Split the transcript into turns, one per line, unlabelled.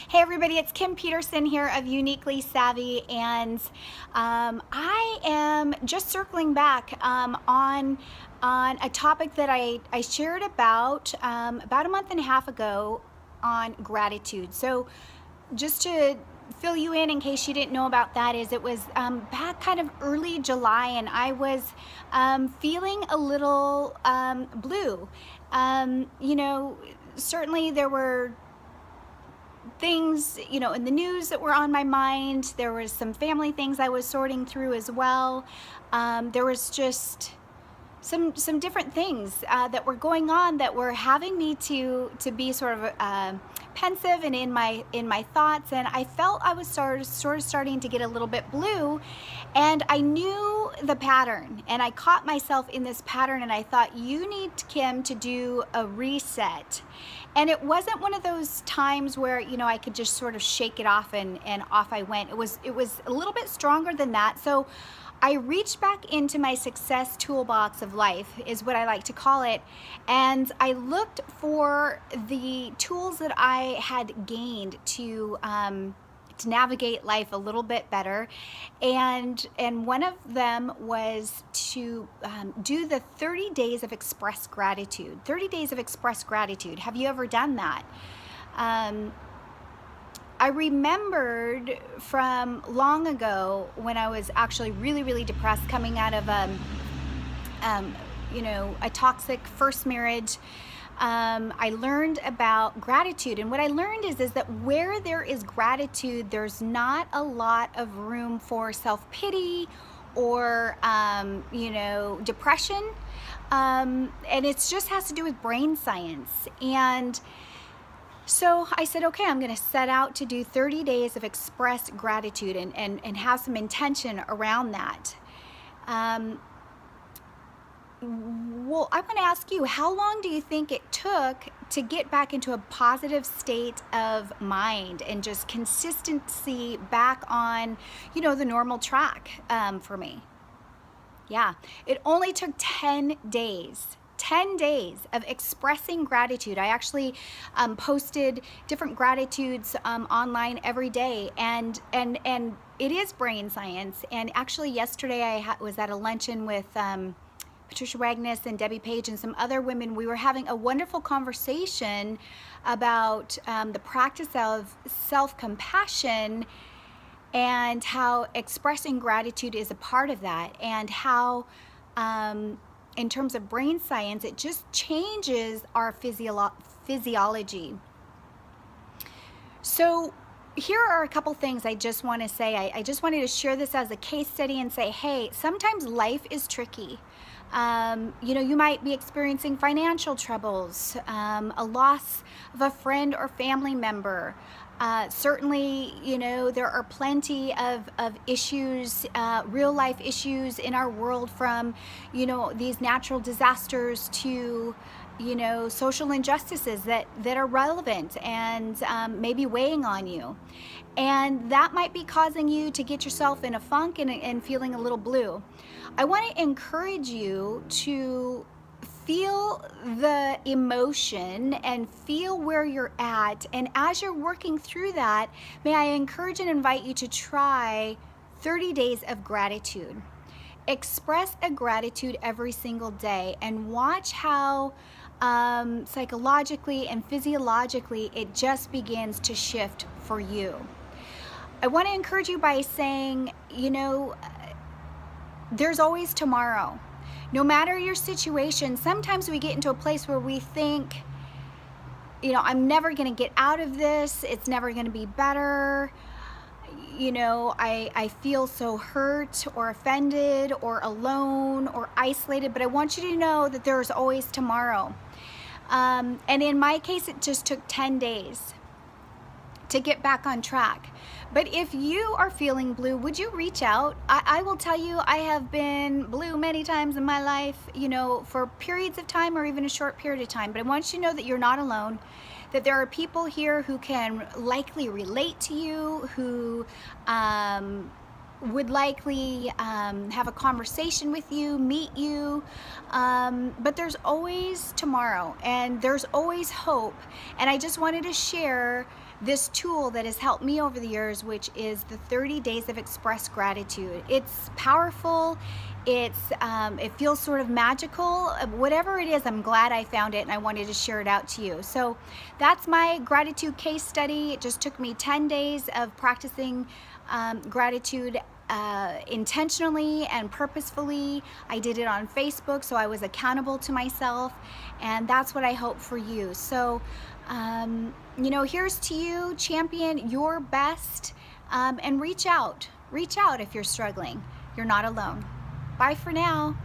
Hey everybody, it's Kim Peterson here of Uniquely Savvy, and I am just circling back on a topic that I shared about a month and a half ago on gratitude. So just to fill you in case you didn't know about that, is it was back kind of early July, and I was feeling a little blue. Certainly there were things, in the news that were on my mind. There was some family things I was sorting through as well. There was just some different things that were going on that were having me to be sort of pensive and in my thoughts, and I felt I was sort of starting to get a little bit blue, and I knew the pattern, and I caught myself in this pattern, and I thought, you need, Kim, to do a reset. And it wasn't one of those times where I could just sort of shake it off and off I went. It was a little bit stronger than that. So I reached back into my success toolbox of life, is what I like to call it, and I looked for the tools that I had gained to navigate life a little bit better, and one of them was to do the 30 days of express gratitude. 30 days of express gratitude. Have you ever done that? I remembered from long ago when I was actually really, really depressed, coming out of a toxic first marriage. I learned about gratitude, and what I learned is that where there is gratitude, there's not a lot of room for self-pity or depression, and it just has to do with brain science. And so I said, okay, I'm going to set out to do 30 days of express gratitude and have some intention around that. Well, I want to ask you, how long do you think it took to get back into a positive state of mind and just consistency back on, the normal track for me? Yeah, it only took 10 days. 10 days of expressing gratitude. I actually posted different gratitudes online every day, and it is brain science. And actually yesterday I was at a luncheon with Patricia Wagner and Debbie Page and some other women. We were having a wonderful conversation about the practice of self-compassion and how expressing gratitude is a part of that, and how in terms of brain science, it just changes our physiology. So here are a couple things I just want to say. I just wanted to share this as a case study and say, hey, sometimes life is tricky. You might be experiencing financial troubles, a loss of a friend or family member. Certainly, there are plenty of issues, real life issues in our world, from, these natural disasters to, social injustices that are relevant and maybe weighing on you. And that might be causing you to get yourself in a funk and feeling a little blue. I want to encourage you to feel the emotion and feel where you're at. And as you're working through that, may I encourage and invite you to try 30 days of gratitude. Express a gratitude every single day and watch how psychologically and physiologically it just begins to shift for you. I want to encourage you by saying, there's always tomorrow. No matter your situation, sometimes we get into a place where we think, I'm never going to get out of this. It's never going to be better. I feel so hurt or offended or alone or isolated. But I want you to know that there's always tomorrow. And in my case, it just took 10 days to get back on track. But if you are feeling blue, would you reach out? I will tell you, I have been blue many times in my life, for periods of time or even a short period of time. But I want you to know that you're not alone, that there are people here who can likely relate to you, who would likely have a conversation with you, meet you, but there's always tomorrow and there's always hope. And I just wanted to share this tool that has helped me over the years, which is the 30 days of express gratitude. It's powerful. It feels sort of magical. Whatever it is, I'm glad I found it and I wanted to share it out to you. So that's my gratitude case study. It just took me 10 days of practicing gratitude intentionally and purposefully. I did it on Facebook, so I was accountable to myself, and that's what I hope for you. So, here's to you. Champion your best, and reach out. Reach out if you're struggling. You're not alone. Bye for now.